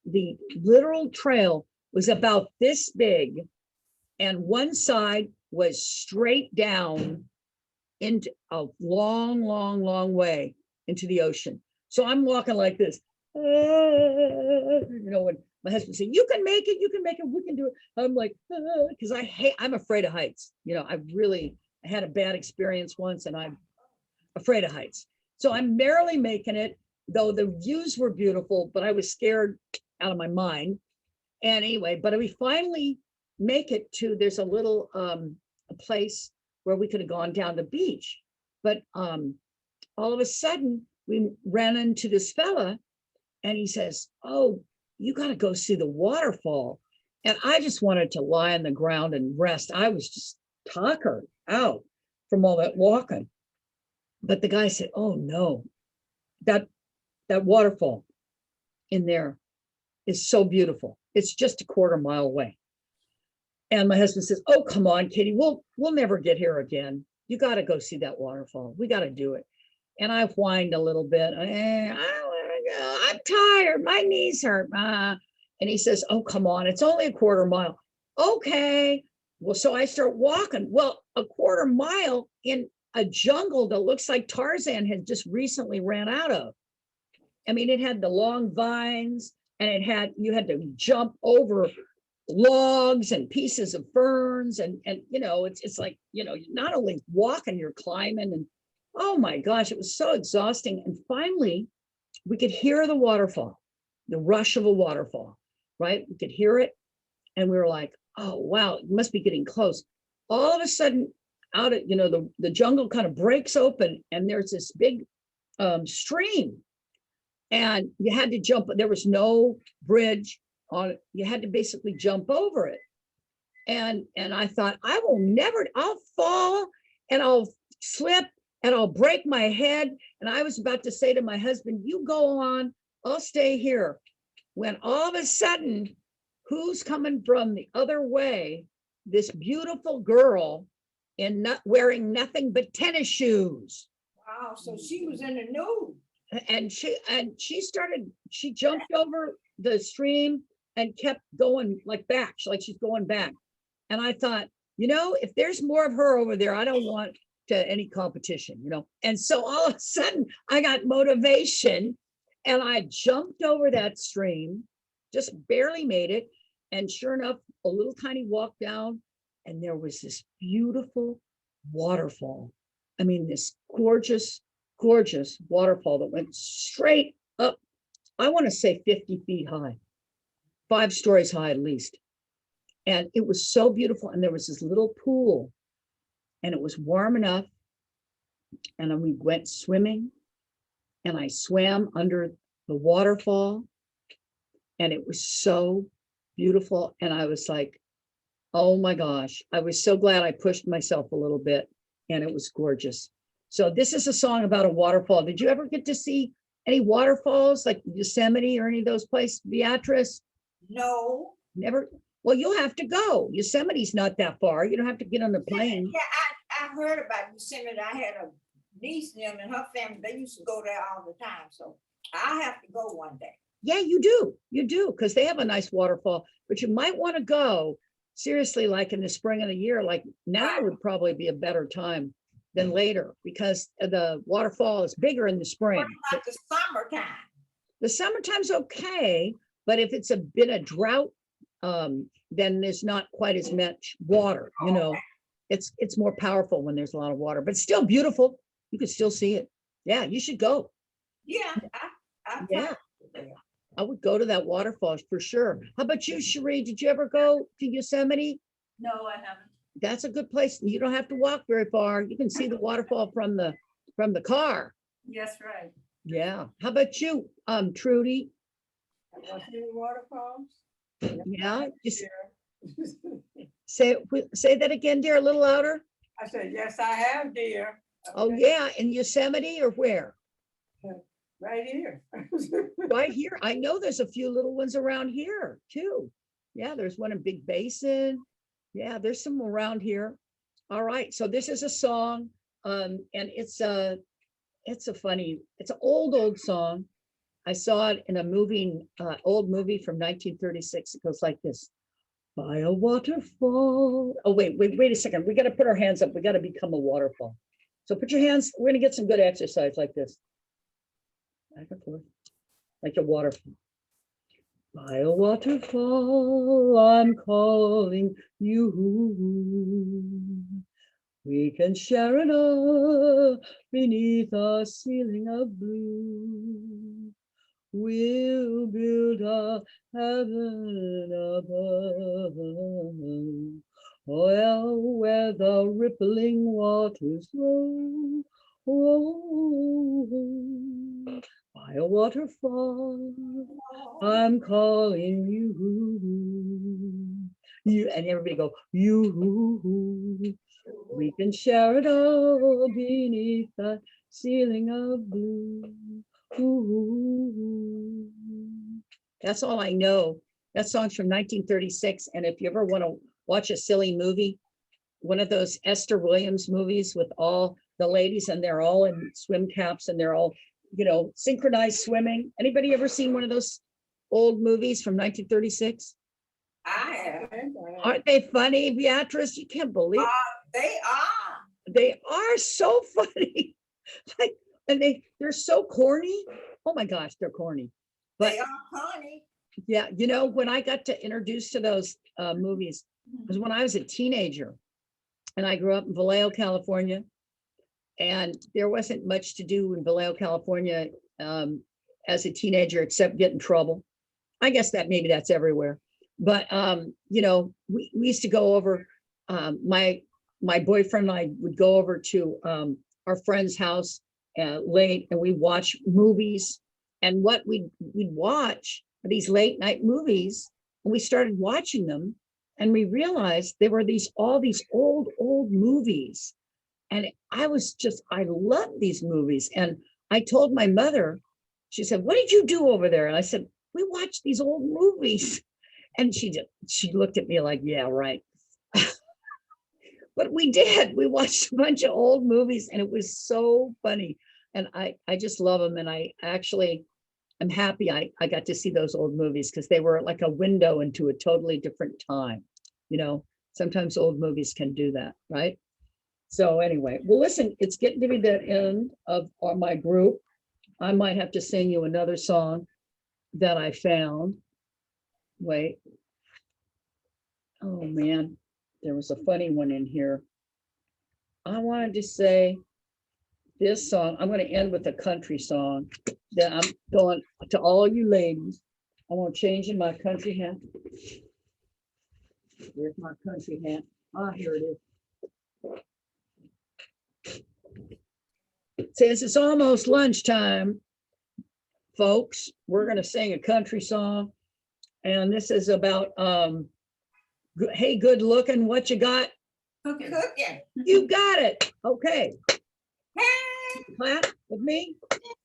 the literal trail was about this big, and one side was straight down into a long, long, long way into the ocean. So I'm walking like this, when my husband said, you can make it, we can do it. I'm like, because I'm afraid of heights. I had a bad experience once, and I'm afraid of heights. So I'm barely making it, though the views were beautiful, but I was scared out of my mind. And anyway, but we finally make it to, there's a little a place where we could have gone down the beach. But all of a sudden we ran into this fella, and he says, oh, you got to go see the waterfall. And I just wanted to lie on the ground and rest. I was just tuckered out from all that walking. But the guy said, oh no, that waterfall in there is so beautiful. It's just a quarter mile away. And my husband says, oh, come on, Katy, we'll never get here again. You got to go see that waterfall. We got to do it. And I whined a little bit. I don't want to go. I'm tired. My knees hurt. And he says, oh, come on. It's only a quarter mile. Okay. Well, so I start walking. Well, a quarter mile in a jungle that looks like Tarzan had just recently ran out of. I mean, it had the long vines, and you had to jump over logs and pieces of ferns, and it's like, not only walking, you're climbing, and oh my gosh, it was so exhausting. And finally we could hear the waterfall, the rush of a waterfall, right? We could hear it, and we were like, oh wow, it must be getting close. All of a sudden, out of the jungle kind of breaks open, and there's this big stream, and you had to jump. There was no bridge on it. You had to basically jump over it. And I thought, I'll fall, and I'll slip, and I'll break my head. And I was about to say to my husband, you go on, I'll stay here. When all of a sudden, who's coming from the other way? This beautiful girl wearing nothing but tennis shoes. Wow, so she was in the nude. And she jumped over the stream and kept going like she's going back. And I thought, if there's more of her over there, I don't want any competition, And so all of a sudden I got motivation, and I jumped over that stream, just barely made it. And sure enough, a little tiny walk down, and there was this beautiful waterfall. I mean, this gorgeous, gorgeous waterfall that went straight up, I want to say 50 feet high, 5 stories high at least. And it was so beautiful. And there was this little pool, and it was warm enough. And then we went swimming, and I swam under the waterfall, and it was so beautiful. And I was like, oh my gosh, I was so glad I pushed myself a little bit, and it was gorgeous. So this is a song about a waterfall. Did you ever get to see any waterfalls like Yosemite or any of those places, Beatrice? No. Never. Well, you'll have to go. Yosemite's not that far. You don't have to get on the plane. Yeah, I heard about Yosemite. I had a niece them and her family, they used to go there all the time. So I have to go one day. Yeah, you do. You do, because they have a nice waterfall, but you might want to go seriously, like in the spring of the year, like now would probably be a better time than later, because the waterfall is bigger in the spring. What about the summertime? The summertime's okay, but if it's been a drought, then there's not quite as much water, you know. It's more powerful when there's a lot of water, but still beautiful. You can still see it. Yeah, you should go. Yeah, I Yeah. I would go to that waterfall for sure. How about you, Cherie? Did you ever go to Yosemite? No, I haven't. That's a good place. You don't have to walk very far. You can see the waterfall from the car. Yes, right. Yeah. How about you, Trudy? waterfalls? Yeah. Just say that again, dear, a little louder. I said, yes, I have, dear. Oh, yeah. In Yosemite or where? Right here. Right here. I know there's a few little ones around here too. Yeah, there's one in Big Basin. Yeah, there's some around here. All right. So this is a song. And it's an old song. I saw it in a old movie from 1936. It goes like this. By a waterfall. Oh, wait a second. We got to put our hands up. We got to become a waterfall. So put your hands, we're going to get some good exercise like this. Back and forth, like a waterfall. By a waterfall, I'm calling you. We can share it all beneath a ceiling of blue. We'll build a heaven above, well, where the rippling waters roll. Oh, by a waterfall, I'm calling you. You and everybody go, you. We can share it all beneath the ceiling of blue. Ooh. That's all I know. That song's from 1936. And if you ever want to watch a silly movie, one of those Esther Williams movies with all the ladies and they're all in swim caps and they're all, synchronized swimming. Anybody ever seen one of those old movies from 1936? I have. Aren't they funny, Beatrice? You can't believe They are. they are so funny. Like, and they're so corny. Oh my gosh, they're corny. But They are funny. yeah, when I got to introduce to those movies was when I was a teenager, and I grew up in Vallejo, California, and there wasn't much to do in Vallejo, California as a teenager except get in trouble. I guess maybe that's everywhere. But we used to go over. My boyfriend and I would go over to our friend's house late, and we watch movies. And what we'd watch are these late night movies, and we started watching them, and we realized there were all these old movies, and I loved these movies. And I told my mother, she said, "What did you do over there?" And I said, "We watched these old movies." And she looked at me like, "Yeah, right." But we did. We watched a bunch of old movies, and it was so funny. And I just love them. And I'm happy I got to see those old movies because they were like a window into a totally different time. Sometimes old movies can do that, right? So anyway, well, listen, it's getting to be the end of my group. I might have to sing you another song that I found. Wait. Oh man, there was a funny one in here. I wanted to say this song. I'm going to end with a country song that I'm going to all you ladies. I want to change in my country hat. Where's my country hat? Ah, here it is. Since it's almost lunchtime, folks, we're gonna sing a country song. And this is about, hey, good looking, what you got? Cooking. Cooking. You got it. Okay, Hey, clap with me.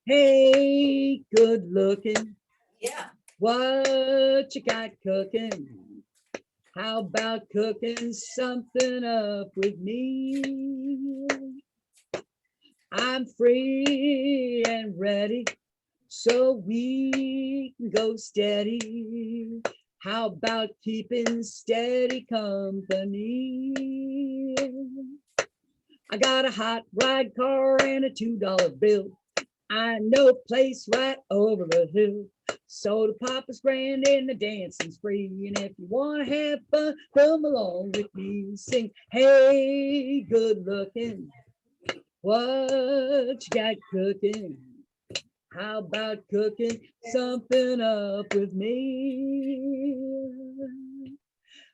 Hey, good looking, yeah. what you got cooking? How about cooking something up with me? I'm free and ready, so we can go steady. How about keeping steady company? I got a hot ride car and a $2 bill. I know a place right over the hill. So the Papa's grand and the dancing's free. And if you want to have fun, come along with me. Sing, hey, good looking, what you got cooking? How about cooking something up with me?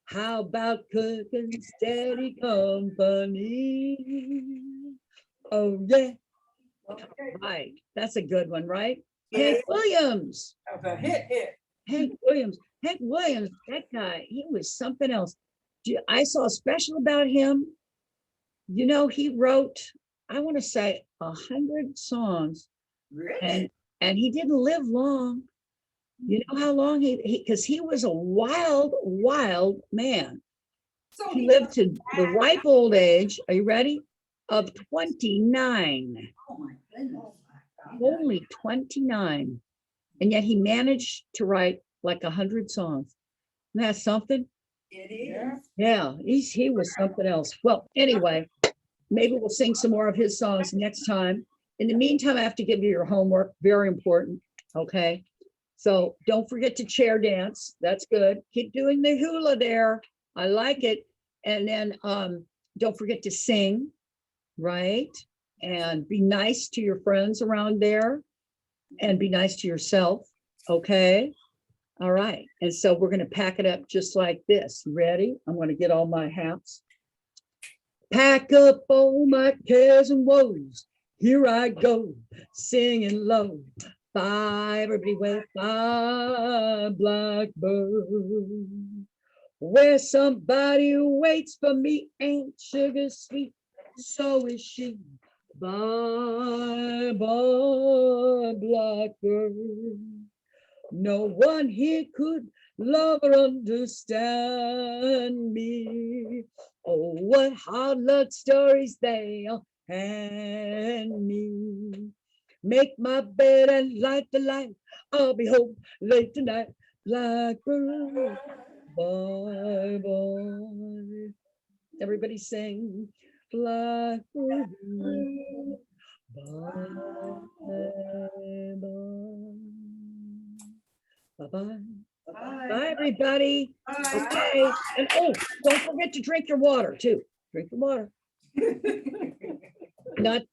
How about cooking steady company? Oh, yeah. Right. That's a good one, right? Hank Williams. That was a hit. Hank Williams. Hank Williams, that guy, he was something else. I saw a special about him. You know, he wrote, I want to say 100 songs, Really? and he didn't live long. You know how long because he was a wild man. So He lived to the ripe old age, are you ready? Of 29, Oh, my goodness. only 29. And yet he managed to write like 100 songs. Isn't that something? It Yeah. is. Yeah, he was something else. Well, anyway, maybe we'll sing some more of his songs next time. In the meantime, I have to give you your homework, very important, okay? So don't forget to chair dance, that's good. Keep doing the hula there, I like it. And then don't forget to sing, right? And be nice to your friends around there and be nice to yourself, okay? All right, and so we're gonna pack it up just like this. Ready? I'm gonna get all my hats. Pack up all my cares and woes. Here I go, singing low. Bye, everybody, wave bye, blackbird. Where somebody waits for me ain't sugar sweet, so is she. Bye, bye, blackbird. No one here could love or understand me. Oh, what hard luck stories they all hand me. Make my bed and light the light. I'll be home late tonight. Blackbird, bye bye. Everybody sing. Blackbird, bye bye. Bye-bye. Bye, everybody. Okay. And oh, don't forget to drink your water too. Drink your water. Not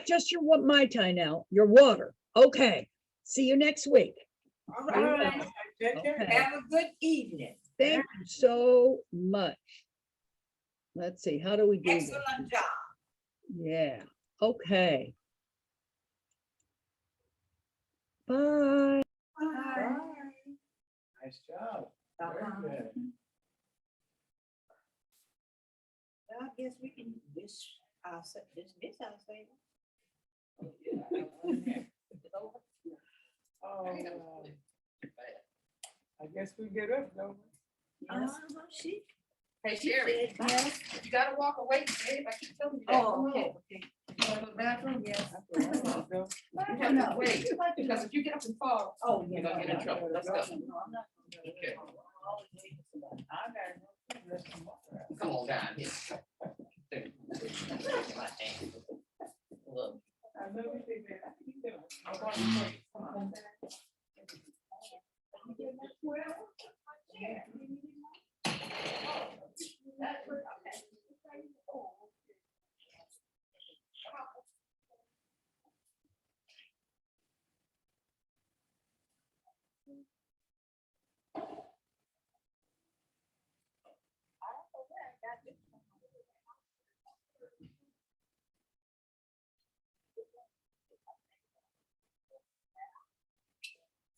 just your Mai Tai now, your water. Okay. See you next week. All right. Okay. Have a good evening. Thank you so much. Let's see, how do we do this? Excellent job. Yeah. Okay. Bye. Bye. Nice job. Very good. Well, I guess we can dismiss ourselves. Oh, I guess we get up, don't Yes. She Hey, Sherry, said yes. you gotta walk away, babe. I keep telling you that. Oh, okay. You wanna go to the bathroom? Yes. we? You have to wait, because if you get up and fall, Oh, you're gonna get in trouble. Let's go. Okay. Come on down here. Look.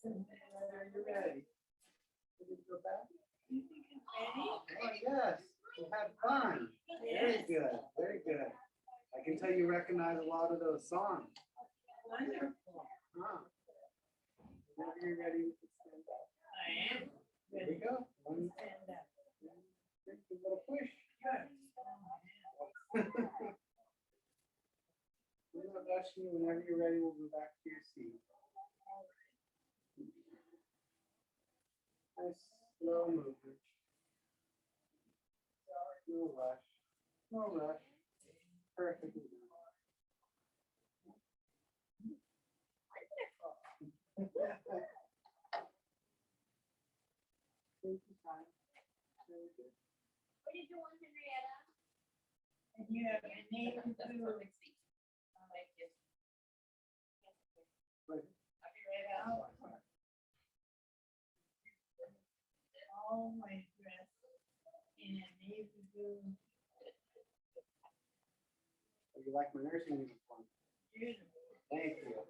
You're ready. Ready to go back? You think I'm ready? Oh, yes, you had fun. Very good, very good. I can tell you recognize a lot of those songs. Wonderful. Huh. Whenever you're ready, you can stand up. I am. There you go. One, Stand up. take a little push. Good. We're not rushing you. Whenever you're ready, we'll go back to your seat. Nice slow movement. No rush. No rush. Perfectly done. Take your time. Very good. What did you want, Henrietta? And you have a name to That's do. perfect seat. Thank you. Right. I'll be right out. All my dress in a navy blue Oh, you like my nursing uniform? beautiful. Thank you.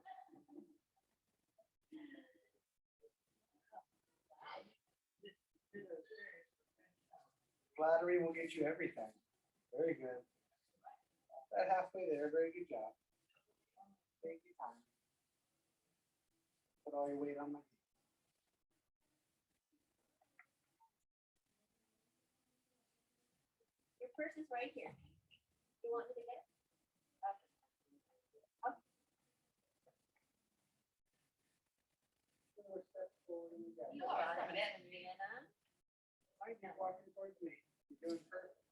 Flattery will get you everything. Very good. About halfway there. Very good job. Take your time. Put all your weight on my hand. Your purse is right here. You want me to get it? Four steps forward and you got it. You are on it, Henrietta. Keep walking towards me. You're doing perfect.